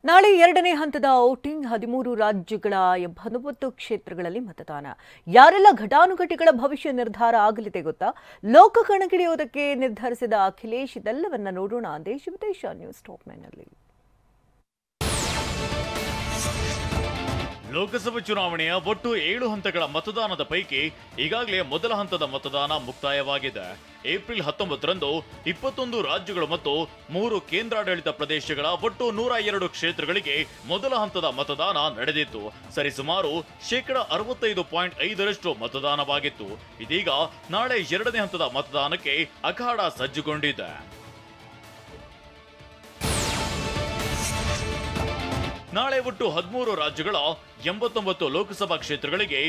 ನಾಳೆ ಎರಡನೇ ಹಂತದ ವೋಟಿಂಗ್ 13 ರಾಜ್ಯಗಳ 89 ಕ್ಷೇತ್ರಗಳಲ್ಲಿ ಮತದಾನ. ಯಾರೆಲ್ಲ ಘಟಾನುಘಟಿಗಳ ಭವಿಷ್ಯ ನಿರ್ಧಾರ ಆಗಲಿದೆ ಗೊತ್ತಾ? ಲೋಕ ಕಣಕ್ಕಿಳಿಯೋದಕ್ಕೆ ನಿರ್ಧರಿಸಿದ ಅಖಿಲೇಶ್ ಇದೆಲ್ಲವನ್ನ ನೋಡೋಣ ದೇಶ ವಿದೇಶ ನ್ಯೂಸ್ ಟಾಪ್ 9 ನಲ್ಲಿ. ಲೋಕಸಭಾ ಚುನಾವಣೆಯ ಒಟ್ಟು 7 ಹಂತಗಳ ಮತದಾನದ ಪೈಕಿ ಈಗಾಗಲೇ ಮೊದಲ ಹಂತದ ಮತದಾನ ಮುಕ್ತಾಯವಾಗಿದೆ. ಏಪ್ರಿಲ್ 19ರಂದು 21 ರಾಜ್ಯಗಳು ಮತ್ತು 3 ಕೇಂದ್ರಾಡಳಿತ ಪ್ರದೇಶಗಳ ಒಟ್ಟು 102 ಕ್ಷೇತ್ರಗಳಿಗೆ ಮೊದಲ ಹಂತದ ಮತದಾನ ನಡೆದಿತ್ತು. ಸರಿಸುಮಾರು 65.5% ಮತದಾನವಾಗಿತ್ತು. ಇದೀಗ ನಾಳೆ ಎರಡನೇ ಹಂತದ ಮತದಾನಕ್ಕೆ ಅಖಾಡ ಸಜ್ಜುಗೊಂಡಿದೆ. ನಾಳೆ ಒಟ್ಟು 13 ರಾಜ್ಯಗಳ 89 ಲೋಕಸಭಾ ಕ್ಷೇತ್ರಗಳಿಗೆ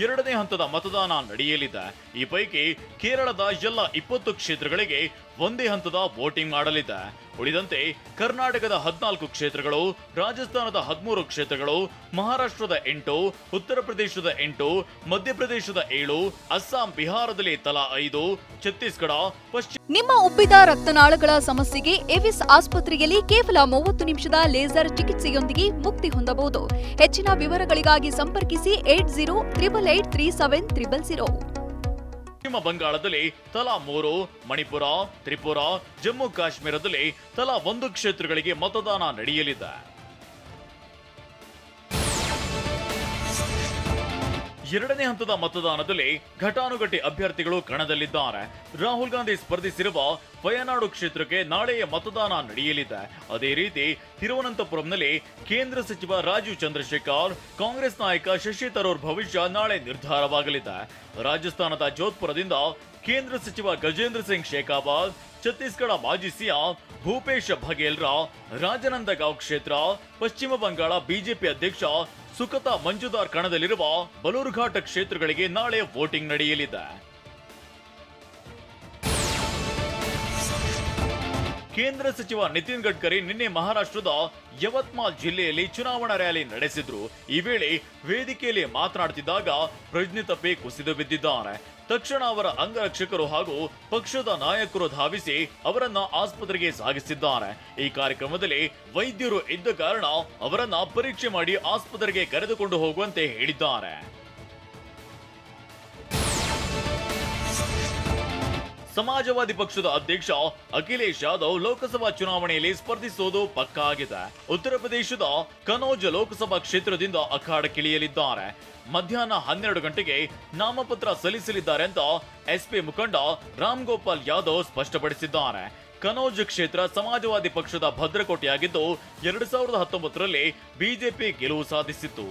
ಎರಡನೇ ಹಂತದ ಮತದಾನ ನಡೆಯಲಿದೆ. ಈ ಪೈಕಿ ಕೇರಳದ ಎಲ್ಲ 20 ಕ್ಷೇತ್ರಗಳಿಗೆ ಒಂದೇ ಹಂತದ ವೋಟಿಂಗ್ ಮಾಡಲಿದೆ. ಉಳಿದಂತೆ ಕರ್ನಾಟಕದ 14 ಕ್ಷೇತ್ರಗಳು, ರಾಜಸ್ಥಾನದ 13 ಕ್ಷೇತ್ರಗಳು, ಮಹಾರಾಷ್ಟ್ರದ 8, ಉತ್ತರ ಪ್ರದೇಶದ 8, ಮಧ್ಯಪ್ರದೇಶದ 7, ಅಸ್ಸಾಂ, ಬಿಹಾರದಲ್ಲಿ ತಲಾ 5, ಛತ್ತೀಸ್ಗಢ, ಪಶ್ಚಿಮ. ನಿಮ್ಮ ಉಬ್ಬಿದ ರಕ್ತನಾಳಗಳ ಸಮಸ್ಯೆಗೆ ಎವಿಸ್ ಆಸ್ಪತ್ರೆಯಲ್ಲಿ ಕೇವಲ 30 ನಿಮಿಷದ ಲೇಸರ್ ಚಿಕಿತ್ಸೆಯೊಂದಿಗೆ ಮುಕ್ತಿ ಹೊಂದಬಹುದು. ಹೆಚ್ಚಿನ ವಿವರಗಳಿಗಾಗಿ ಸಂಪರ್ಕಿಸಿ 8088837000. ಪಶ್ಚಿಮ ಬಂಗಾಳದಲ್ಲಿ ತಲಾ 3, ಮಣಿಪುರ, ತ್ರಿಪುರ, ಜಮ್ಮು ಕಾಶ್ಮೀರದಲ್ಲಿ ತಲಾ 1 ಕ್ಷೇತ್ರಗಳಿಗೆ ಮತದಾನ ನಡೆಯಲಿದೆ. ಎರಡನೇ ಹಂತದ ಮತದಾನದಲ್ಲಿ ಘಟಾನುಘಟಿ ಅಭ್ಯರ್ಥಿಗಳು ಕಣದಲ್ಲಿದ್ದಾರೆ. ರಾಹುಲ್ ಗಾಂಧಿ ಸ್ಪರ್ಧಿಸಿರುವ ವಯನಾಡು ಕ್ಷೇತ್ರಕ್ಕೆ ನಾಳೆಯ ಮತದಾನ ನಡೆಯಲಿದೆ. ಅದೇ ರೀತಿ ತಿರುವನಂತಪುರಂನಲ್ಲಿ ಕೇಂದ್ರ ಸಚಿವ ರಾಜೀವ್ ಚಂದ್ರಶೇಖರ್, ಕಾಂಗ್ರೆಸ್ ನಾಯಕ ಶಶಿ ತರೂರ್ ಭವಿಷ್ಯ ನಾಳೆ ನಿರ್ಧಾರವಾಗಲಿದೆ. ರಾಜಸ್ಥಾನದ ಜೋಧ್ಪುರದಿಂದ ಕೇಂದ್ರ ಸಚಿವ ಗಜೇಂದ್ರ ಸಿಂಗ್ ಶೇಖಾವತ್, ಛತ್ತೀಸ್ಗಢ ಮಾಜಿ ಸಿಎಂ ಭೂಪೇಶ್ ಬಘೇಲ್ರ ರಾಜನಂದಗಾಂವ್ ಕ್ಷೇತ್ರ, ಪಶ್ಚಿಮ ಬಂಗಾಳ ಬಿಜೆಪಿ ಅಧ್ಯಕ್ಷ ಸುಕತಾ ಮಂಜುದಾರ್ ಕಣದಲ್ಲಿರುವ ಬಲೂರ್ಘಾಟ್ ಕ್ಷೇತ್ರಗಳಿಗೆ ನಾಳೆ ವೋಟಿಂಗ್ ನಡೆಯಲಿದೆ. ಕೇಂದ್ರ ಸಚಿವ ನಿತಿನ್ ಗಡ್ಕರಿ ನಿನ್ನೆ ಮಹಾರಾಷ್ಟ್ರದ ಯವತ್ಮಾಲ್ ಜಿಲ್ಲೆಯಲ್ಲಿ ಚುನಾವಣಾ ರ್ಯಾಲಿ ನಡೆಸಿದ್ರು. ಈ ವೇಳೆ ವೇದಿಕೆಯಲ್ಲಿ ಮಾತನಾಡುತ್ತಿದ್ದಾಗ ಪ್ರಜ್ಞೆ ತಪ್ಪಿ ಕುಸಿದು ಬಿದ್ದಿದ್ದಾರೆ. ತಕ್ಷಣ ಅವರ ಅಂಗರಕ್ಷಕರು ಹಾಗೂ ಪಕ್ಷದ ನಾಯಕರು ಧಾವಿಸಿ ಅವರನ್ನ ಆಸ್ಪತ್ರೆಗೆ ಸಾಗಿಸಿದ್ದಾರೆ. ಈ ಕಾರ್ಯಕ್ರಮದಲ್ಲಿ ವೈದ್ಯರು ಇದ್ದ ಕಾರಣ ಅವರನ್ನ ಪರೀಕ್ಷೆ ಮಾಡಿ ಆಸ್ಪತ್ರೆಗೆ ಕರೆದುಕೊಂಡು ಹೋಗುವಂತೆ ಹೇಳಿದ್ದಾರೆ. ಸಮಾಜವಾದಿ ಪಕ್ಷದ ಅಧ್ಯಕ್ಷ ಅಖಿಲೇಶ್ ಯಾದವ್ ಲೋಕಸಭಾ ಚುನಾವಣೆಯಲ್ಲಿ ಸ್ಪರ್ಧಿಸುವುದು ಪಕ್ಕಾ ಆಗಿದೆ. ಉತ್ತರ ಪ್ರದೇಶದ ಕನೌಜ್ ಲೋಕಸಭಾ ಕ್ಷೇತ್ರದಿಂದ ಅಖಾಡಕ್ಕಿಳಿಯಲಿದ್ದಾರೆ. ಮಧ್ಯಾಹ್ನ 12 ಗಂಟೆಗೆ ನಾಮಪತ್ರ ಸಲ್ಲಿಸಲಿದ್ದಾರೆ ಅಂತ ಎಸ್ಪಿ ಮುಖಂಡ ರಾಮ್ ಗೋಪಾಲ್ ಯಾದವ್ ಸ್ಪಷ್ಟಪಡಿಸಿದ್ದಾರೆ. ಕನೌಜ್ ಕ್ಷೇತ್ರ ಸಮಾಜವಾದಿ ಪಕ್ಷದ ಭದ್ರಕೋಟೆಯಾಗಿದ್ದು 2019ರಲ್ಲಿ ಬಿಜೆಪಿ ಗೆಲುವು ಸಾಧಿಸಿತ್ತು.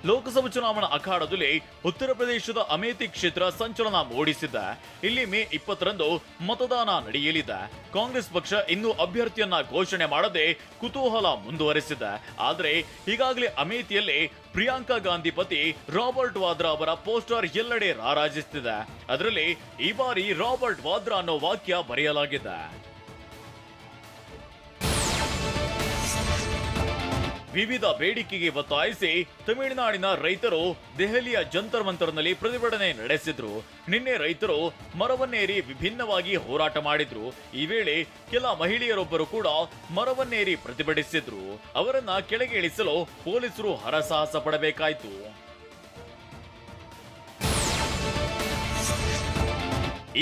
ಲೋಕಸಭಾ ಚುನಾವಣಾ ಅಖಾಡದಲ್ಲಿ ಉತ್ತರ ಪ್ರದೇಶದ ಅಮೇಥಿ ಕ್ಷೇತ್ರ ಸಂಚಲನ ಮೂಡಿಸಿದೆ. ಇಲ್ಲಿ ಮೇ 20ರಂದು ಮತದಾನ ನಡೆಯಲಿದೆ. ಕಾಂಗ್ರೆಸ್ ಪಕ್ಷ ಇನ್ನೂ ಅಭ್ಯರ್ಥಿಯನ್ನ ಘೋಷಣೆ ಮಾಡದೆ ಕುತೂಹಲ ಮುಂದುವರೆಸಿದೆ. ಆದರೆ ಈಗಾಗಲೇ ಅಮೇಥಿಯಲ್ಲಿ ಪ್ರಿಯಾಂಕಾ ಗಾಂಧಿ ಪತಿ ರಾಬರ್ಟ್ ವಾದ್ರಾ ಅವರ ಪೋಸ್ಟರ್ ಎಲ್ಲೆಡೆ ರಾರಾಜಿಸುತ್ತಿದೆ. ಅದರಲ್ಲಿ ಈ ಬಾರಿ ರಾಬರ್ಟ್ ವಾದ್ರಾ ಅನ್ನೋ ವಾಕ್ಯ ಬರೆಯಲಾಗಿದೆ. ವಿವಿಧ ಬೇಡಿಕೆಗೆ ಒತ್ತಾಯಿಸಿ ತಮಿಳುನಾಡಿನ ರೈತರು ದೆಹಲಿಯ ಜಂತರ್ ಮಂತರ್ನಲ್ಲಿ ಪ್ರತಿಭಟನೆ ನಡೆಸಿದ್ರು. ನಿನ್ನೆ ರೈತರು ಮರವನ್ನೇರಿ ವಿಭಿನ್ನವಾಗಿ ಹೋರಾಟ ಮಾಡಿದ್ರು. ಈ ವೇಳೆ ಕೆಲ ಮಹಿಳೆಯರೊಬ್ಬರು ಕೂಡ ಮರವನ್ನೇರಿ ಪ್ರತಿಭಟಿಸಿದ್ರು. ಅವರನ್ನ ಕೆಳಗೆ ಇಳಿಸಲು ಪೊಲೀಸರು ಹರಸಾಹಸ ಪಡಬೇಕಾಯಿತು.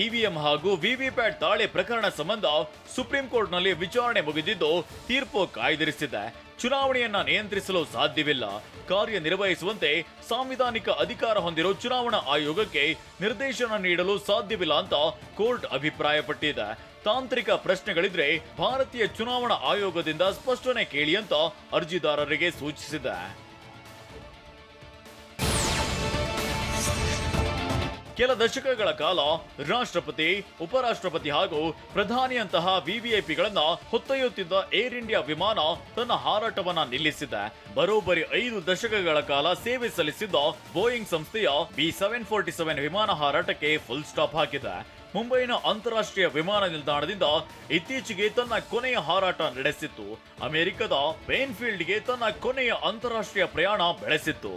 ಇವಿಎಂ ಹಾಗೂ ವಿವಿಪ್ಯಾಟ್ ತಾಳೆ ಪ್ರಕರಣ ಸಂಬಂಧ ಸುಪ್ರೀಂ ಕೋರ್ಟ್ನಲ್ಲಿ ವಿಚಾರಣೆ ಮುಗಿದಿದ್ದು ತೀರ್ಪು ಕಾಯ್ದಿರಿಸಿದೆ. ಚುನಾವಣೆಯನ್ನ ನಿಯಂತ್ರಿಸಲು ಸಾಧ್ಯವಿಲ್ಲ, ಕಾರ್ಯನಿರ್ವಹಿಸುವಂತೆ ಸಾಂವಿಧಾನಿಕ ಅಧಿಕಾರ ಹೊಂದಿರೋ ಚುನಾವಣಾ ಆಯೋಗಕ್ಕೆ ನಿರ್ದೇಶನ ನೀಡಲು ಸಾಧ್ಯವಿಲ್ಲ ಅಂತ ಕೋರ್ಟ್ ಅಭಿಪ್ರಾಯಪಟ್ಟಿದೆ. ತಾಂತ್ರಿಕ ಪ್ರಶ್ನೆಗಳಿದ್ರೆ ಭಾರತೀಯ ಚುನಾವಣಾ ಆಯೋಗದಿಂದ ಸ್ಪಷ್ಟನೆ ಕೇಳಿ ಅಂತ ಅರ್ಜಿದಾರರಿಗೆ ಸೂಚಿಸಿದೆ. ಕೆಲ ದಶಕಗಳ ಕಾಲ ರಾಷ್ಟ್ರಪತಿ, ಉಪರಾಷ್ಟ್ರಪತಿ ಹಾಗೂ ಪ್ರಧಾನಿಯಂತಹ ವಿವಿಐಪಿಗಳನ್ನ ಹೊತ್ತೊಯ್ಯುತ್ತಿದ್ದ ಏರ್ ಇಂಡಿಯಾ ವಿಮಾನ ತನ್ನ ಹಾರಾಟವನ್ನ ನಿಲ್ಲಿಸಿದೆ. ಬರೋಬ್ಬರಿ 5 ದಶಕಗಳ ಕಾಲ ಸೇವೆ ಸಲ್ಲಿಸಿದ್ದ ಬೋಯಿಂಗ್ ಸಂಸ್ಥೆಯ B747 ವಿಮಾನ ಹಾರಾಟಕ್ಕೆ ಫುಲ್ ಸ್ಟಾಪ್ ಹಾಕಿದೆ. ಮುಂಬೈನ ಅಂತಾರಾಷ್ಟ್ರೀಯ ವಿಮಾನ ನಿಲ್ದಾಣದಿಂದ ಇತ್ತೀಚೆಗೆ ತನ್ನ ಕೊನೆಯ ಹಾರಾಟ ನಡೆಸಿತ್ತು. ಅಮೆರಿಕದ ಬೇನ್ಫೀಲ್ಡ್ಗೆ ತನ್ನ ಕೊನೆಯ ಅಂತಾರಾಷ್ಟ್ರೀಯ ಪ್ರಯಾಣ ಬೆಳೆಸಿತ್ತು.